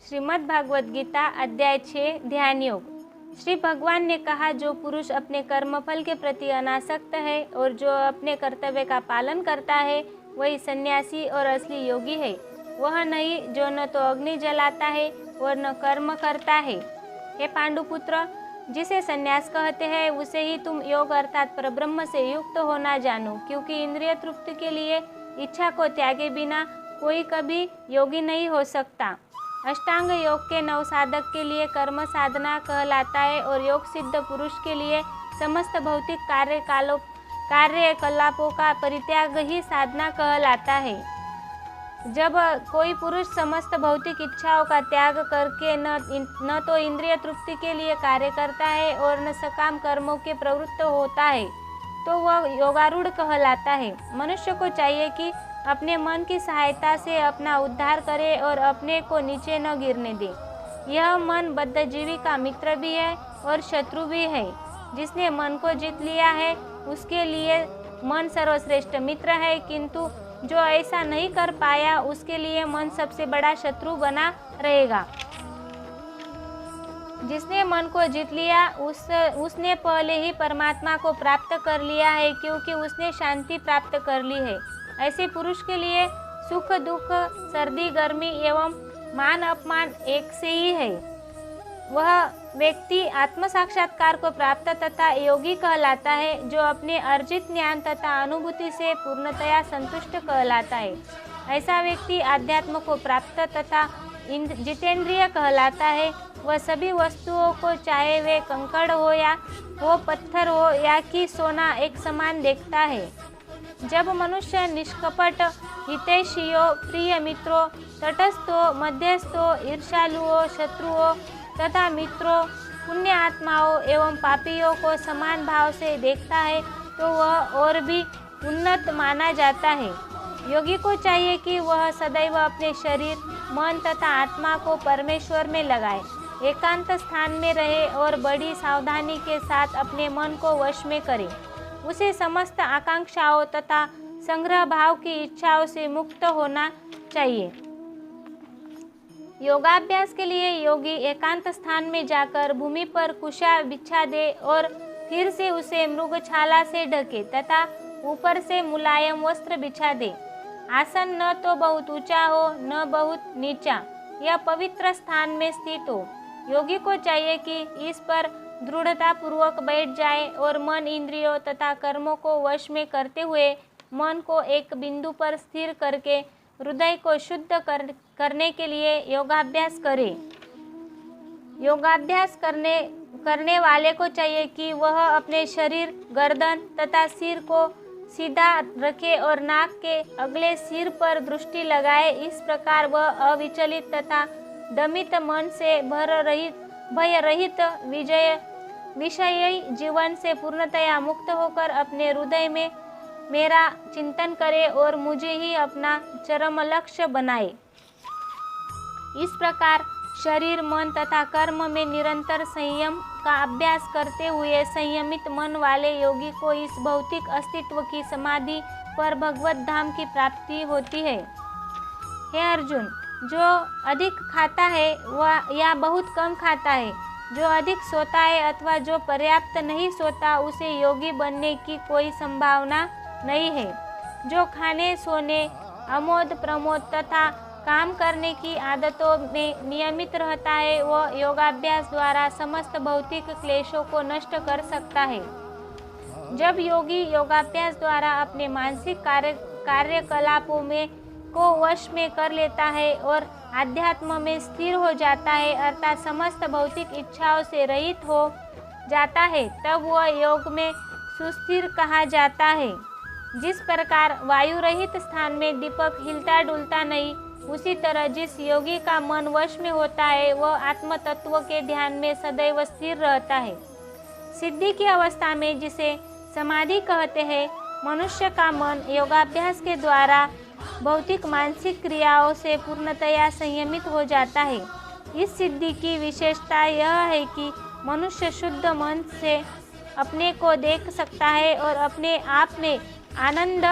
श्रीमद् भागवत गीता अध्याय 6 ध्यान योग। श्री भगवान ने कहा, जो पुरुष अपने कर्मफल के प्रति अनासक्त है और जो अपने कर्तव्य का पालन करता है वही सन्यासी और असली योगी है। वह नहीं जो न तो अग्नि जलाता है और न कर्म करता है। हे पांडुपुत्र, जिसे सन्यास कहते हैं उसे ही तुम योग अर्थात परब्रह्म से युक्त होना जानो, क्योंकि इंद्रिय तृप्ति के लिए इच्छा को त्यागे बिना कोई कभी योगी नहीं हो सकता। अष्टांग योग के नवसाधक के लिए कर्म साधना कहलाता है और योग सिद्ध पुरुष के लिए समस्त भौतिक कार्यकलापों का परित्याग ही साधना कहलाता है। जब कोई पुरुष समस्त भौतिक इच्छाओं का त्याग करके न तो इंद्रिय तृप्ति के लिए कार्य करता है और न सकाम कर्मों के प्रवृत्त होता है तो वह योगारूढ़ कहलाता है। मनुष्य को चाहिए कि अपने मन की सहायता से अपना उद्धार करे और अपने को नीचे न गिरने दे। यह मन बद्धजीवी का मित्र भी है और शत्रु भी है। जिसने मन को जीत लिया है उसके लिए मन सर्वश्रेष्ठ मित्र है, किंतु जो ऐसा नहीं कर पाया उसके लिए मन सबसे बड़ा शत्रु बना रहेगा। जिसने मन को जीत लिया उसने पहले ही परमात्मा को प्राप्त कर लिया है, क्योंकि उसने शांति प्राप्त कर ली है। ऐसे पुरुष के लिए सुख दुख, सर्दी गर्मी एवं मान अपमान एक से ही है। वह व्यक्ति आत्म साक्षात्कार को प्राप्त तथा योगी कहलाता है, जो अपने अर्जित ज्ञान तथा अनुभूति से पूर्णतया संतुष्ट कहलाता है। ऐसा व्यक्ति आध्यात्म को प्राप्त तथा जितेंद्रिय कहलाता है। वह सभी वस्तुओं को, चाहे वे कंकड़ हो या वो पत्थर हो या कि सोना, एक समान देखता है। जब मनुष्य निष्कपट, हितैषियों, प्रिय मित्रों, तटस्थों, मध्यस्थों, ईर्ष्यालुओं, शत्रुओं तथा मित्रों, पुण्य आत्माओं एवं पापियों को समान भाव से देखता है तो वह और भी उन्नत माना जाता है। योगी को चाहिए कि वह सदैव अपने शरीर, मन तथा आत्मा को परमेश्वर में लगाए, एकांत स्थान में रहे और बड़ी सावधानी के साथ अपने मन को वश में करे। उसे समस्त आकांक्षाओं तथा संग्रह भाव की इच्छाओं से मुक्त होना चाहिए। योगाभ्यास के लिए योगी एकांत स्थान में जाकर भूमि पर कुशा बिछा दे और फिर से उसे मृगछाला से ढके तथा ऊपर से मुलायम वस्त्र बिछा दे। आसन न तो बहुत ऊंचा हो न बहुत नीचा, यह पवित्र स्थान में स्थित हो। योगी को चाहिए कि इस पर दृढ़ता पूर्वक बैठ जाए और मन, इंद्रियों तथा कर्मों को वश में करते हुए मन को एक बिंदु पर स्थिर करके हृदय को शुद्ध करने के लिए योगाभ्यास करे। योगाभ्यास करने वाले को चाहिए कि वह अपने शरीर, गर्दन तथा सिर को सीधा रखे और नाक के अगले सिर पर दृष्टि लगाए। इस प्रकार वह अविचलित तथा दमित मन से भय रहित विषयी जीवन से पूर्णतया मुक्त होकर अपने हृदय में मेरा चिंतन करे और मुझे ही अपना चरम लक्ष्य बनाए। इस प्रकार शरीर, मन तथा कर्म में निरंतर संयम का अभ्यास करते हुए संयमित मन वाले योगी को इस भौतिक अस्तित्व की समाधि पर भगवत धाम की प्राप्ति होती है। हे अर्जुन, जो अधिक खाता है वह या बहुत कम खाता है, जो अधिक सोता है अथवा जो पर्याप्त नहीं सोता, उसे योगी बनने की कोई संभावना नहीं है। जो खाने, सोने, आमोद प्रमोद तथा काम करने की आदतों में नियमित रहता है वह योगाभ्यास द्वारा समस्त भौतिक क्लेशों को नष्ट कर सकता है। जब योगी योगाभ्यास द्वारा अपने मानसिक कार्यकलापों को वश में कर लेता है और आध्यात्म में स्थिर हो जाता है, अर्थात समस्त भौतिक इच्छाओं से रहित हो जाता है, तब वह योग में सुस्थिर कहा जाता है। जिस प्रकार वायु रहित स्थान में दीपक हिलता डुलता नहीं, उसी तरह जिस योगी का मन वश में होता है वह आत्म तत्व के ध्यान में सदैव स्थिर रहता है। सिद्धि की अवस्था में, जिसे समाधि कहते हैं, मनुष्य का मन योगाभ्यास के द्वारा भौतिक मानसिक क्रियाओं से पूर्णतया संयमित हो जाता है। इस सिद्धि की विशेषता यह है कि मनुष्य शुद्ध मन से अपने को देख सकता है और अपने आप में आनंद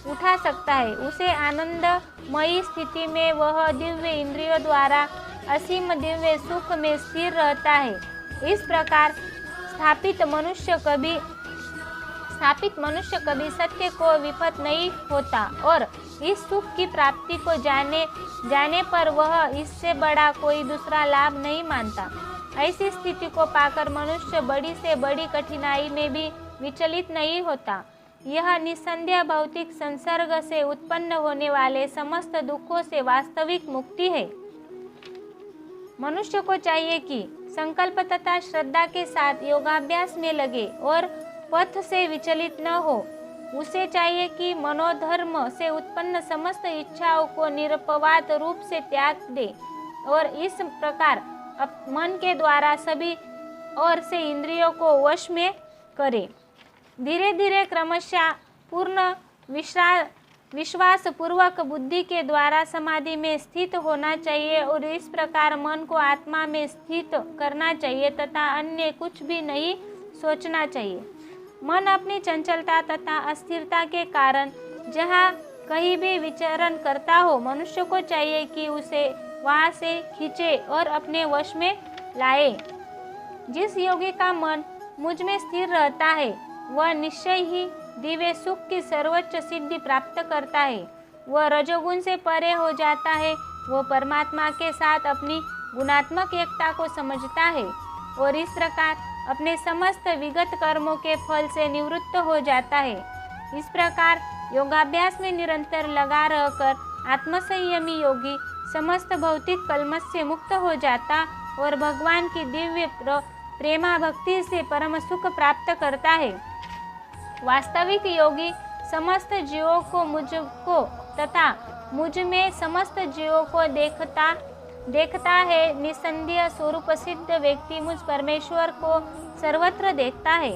उठा सकता है। उसे आनंदमयी स्थिति में वह दिव्य इंद्रियों द्वारा असीम दिव्य सुख में स्थिर रहता है। इस प्रकार स्थापित मनुष्य कभी सत्य को विफल नहीं होता और इस सुख की प्राप्ति को जाने पर वह इससे बड़ा कोई दूसरा लाभ नहीं मानता। ऐसी स्थिति को पाकर मनुष्य बड़ी से बड़ी कठिनाई में भी विचलित नहीं होता। यह निस्संदेह भौतिक संसर्ग से उत्पन्न होने वाले समस्त दुखों से वास्तविक मुक्ति है। मनुष्य को चाहिए कि संकल्प तथा श्रद्धा के साथ योगाभ्यास में लगे और पथ से विचलित न हो। उसे चाहिए कि मनोधर्म से उत्पन्न समस्त इच्छाओं को निरपवाद रूप से त्याग दे और इस प्रकार मन के द्वारा सभी ओर से इंद्रियों को वश में करे। धीरे धीरे क्रमशः पूर्ण विश्वास पूर्वक बुद्धि के द्वारा समाधि में स्थित होना चाहिए और इस प्रकार मन को आत्मा में स्थित करना चाहिए तथा अन्य कुछ भी नहीं सोचना चाहिए। मन अपनी चंचलता तथा अस्थिरता के कारण जहाँ कहीं भी विचरण करता हो, मनुष्य को चाहिए कि उसे वहाँ से खींचे और अपने वश में लाए। जिस योगी का मन मुझ में स्थिर रहता है वह निश्चय ही दिव्य सुख की सर्वोच्च सिद्धि प्राप्त करता है। वह रजोगुण से परे हो जाता है। वह परमात्मा के साथ अपनी गुणात्मक एकता को समझता है और इस प्रकार अपने समस्त विगत कर्मों के फल से निवृत्त हो जाता है। इस प्रकार योगाभ्यास में निरंतर लगा रहकर आत्मसंयमी योगी समस्त भौतिक कलमश से मुक्त हो जाता और भगवान की दिव्य प्रेमा भक्ति से परम सुख प्राप्त करता है। वास्तविक योगी समस्त जीवों को मुझको तथा मुझ में समस्त जीवों को देखता है। निसंदेह स्वरूप सिद्ध व्यक्ति मुझ परमेश्वर को सर्वत्र देखता है।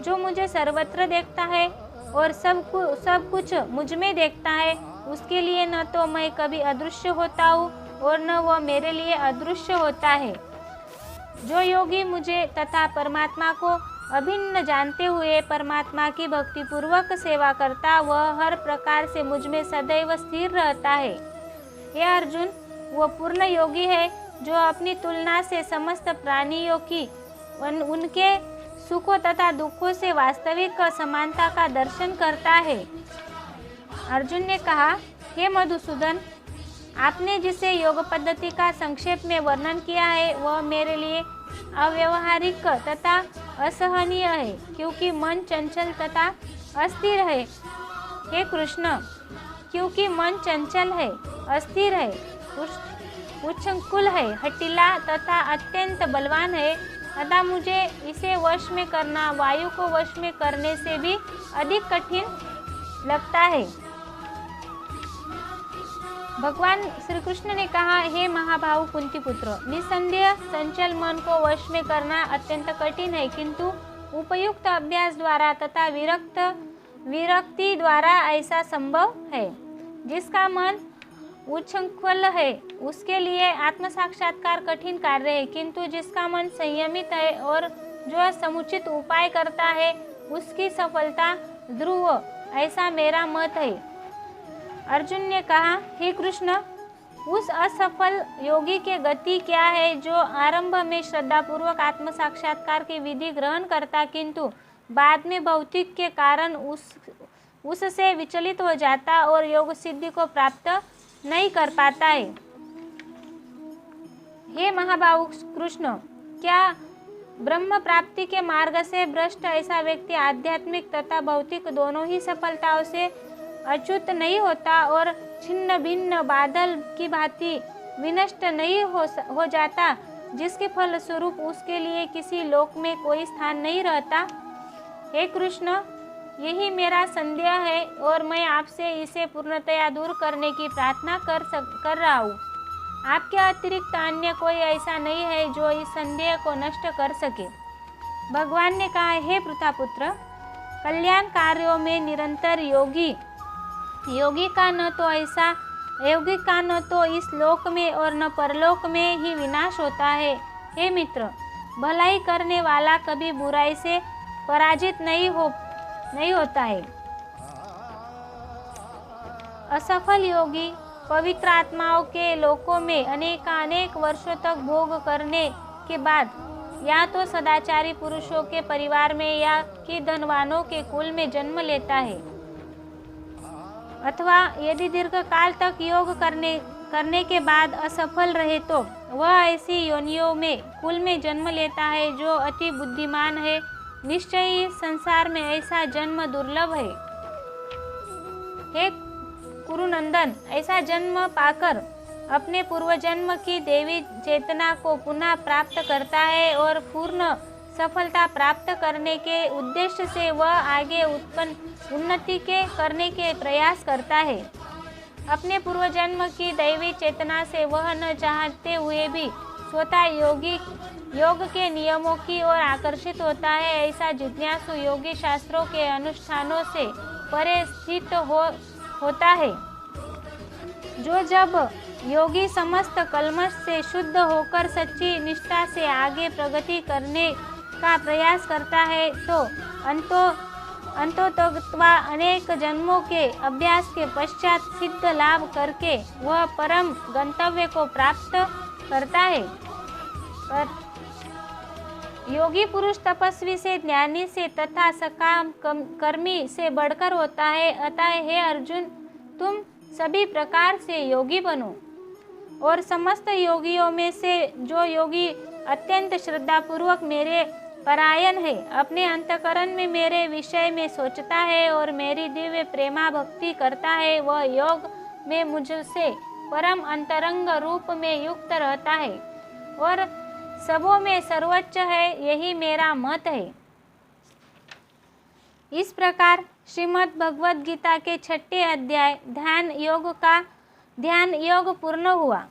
जो मुझे सर्वत्र देखता है और सब कुछ मुझ में देखता है, उसके लिए न तो मैं कभी अदृश्य होता हूँ और न वह मेरे लिए अदृश्य होता है। जो योगी मुझे तथा परमात्मा को अभिन्न जानते हुए परमात्मा की भक्ति पूर्वक सेवा करता, वह हर प्रकार से मुझ में सदैव स्थिर रहता है। हे अर्जुन, वह पूर्ण योगी है जो अपनी तुलना से समस्त प्राणियों की उनके सुखों तथा दुखों से वास्तविक समानता का दर्शन करता है। अर्जुन ने कहा, हे मधुसूदन, आपने जिसे योग पद्धति का संक्षेप में वर्णन किया है वह मेरे लिए अव्यवहारिक तथा असहनीय है, क्योंकि मन चंचल तथा अस्थिर है। हे कृष्ण, क्योंकि मन चंचल है, अस्थिर है, उच्छृंखल है, हठीला तथा अत्यंत बलवान है, तथा मुझे इसे वश में करना वायु को वश में करने से भी अधिक कठिन लगता है। भगवान श्री कृष्ण ने कहा, हे महाभाव कुंती पुत्र, निसंदेह चंचल मन को वश में करना अत्यंत कठिन है, किंतु उपयुक्त अभ्यास द्वारा तथा विरक्ति द्वारा ऐसा संभव है। जिसका मन उच्छृंखल है उसके लिए आत्म साक्षात्कार कठिन कार्य है, किंतु जिसका मन संयमित है और जो समुचित उपाय करता है उसकी सफलता ध्रुव, ऐसा मेरा मत है। अर्जुन ने कहा, हे कृष्ण, उस असफल योगी के गति क्या है जो आरंभ में श्रद्धापूर्वक आत्म साक्षात्कार की विधि ग्रहण करता, किंतु बाद में भौतिक के कारण उससे विचलित हो जाता और योग सिद्धि को प्राप्त नहीं कर पाता है। हे महाबाहु कृष्ण, क्या ब्रह्म प्राप्ति के मार्ग से भ्रष्ट ऐसा व्यक्ति आध्यात्मिक तथा भौतिक दोनों ही सफलताओं से अच्युत नहीं होता और छिन्न भिन्न बादल की भांति विनष्ट नहीं हो जाता, जिसके फल स्वरूप उसके लिए किसी लोक में कोई स्थान नहीं रहता? हे कृष्ण, यही मेरा संदेह है और मैं आपसे इसे पूर्णतया दूर करने की प्रार्थना कर रहा हूँ। आपके अतिरिक्त अन्य कोई ऐसा नहीं है जो इस संदेह को नष्ट कर सके। भगवान ने कहा, हे पृथापुत्र, कल्याण कार्यों में निरंतर योगी का न तो इस लोक में और न परलोक में ही विनाश होता है। हे मित्र, भलाई करने वाला कभी बुराई से पराजित नहीं होता है। असफल योगी पवित्र आत्माओं के लोकों में अनेकानेक वर्षों तक भोग करने के बाद या तो सदाचारी पुरुषों के परिवार में या कि धनवानों के कुल में जन्म लेता है, अथवा यदि दीर्घ काल तक योग करने के बाद असफल रहे तो वह ऐसी योनियों में कुल में जन्म लेता है जो अति बुद्धिमान है। निश्चय ही संसार में ऐसा जन्म दुर्लभ है। हे कुरुनंदन, ऐसा जन्म पाकर अपने पूर्वजन्म की देवी चेतना को पुनः प्राप्त करता है और पूर्ण सफलता प्राप्त करने के उद्देश्य से वह आगे उन्नति करने के प्रयास करता है। अपने पूर्वजन्म की दैवी चेतना से वह न चाहते हुए भी स्वतः योग के नियमों की ओर आकर्षित होता है। ऐसा जिज्ञासु योगी शास्त्रों के अनुष्ठानों से परे स्थित होता है, जो जब योगी समस्त कल्मश से शुद्ध होकर सच्ची निष्ठा से आगे प्रगति करने का प्रयास करता है तो अंतोतत्वा अनेक जन्मों के अभ्यास के पश्चात सिद्ध लाभ करके वह परम गंतव्य को प्राप्त करता है। पर योगी पुरुष तपस्वी से, ज्ञानी से तथा सकाम कर्मी से बढ़कर होता है। अतः हे अर्जुन, तुम सभी प्रकार से योगी बनो और समस्त योगियों में से जो योगी अत्यंत श्रद्धापूर्वक मेरे परायण है, अपने अंतकरण में मेरे विषय में सोचता है और मेरी दिव्य प्रेमा भक्ति करता है, वह योग में मुझसे परम अंतरंग रूप में युक्त रहता है और सबों में सर्वोच्च है, यही मेरा मत है। इस प्रकार श्रीमद् भगवद गीता के 6ठे अध्याय ध्यान योग पूर्ण हुआ।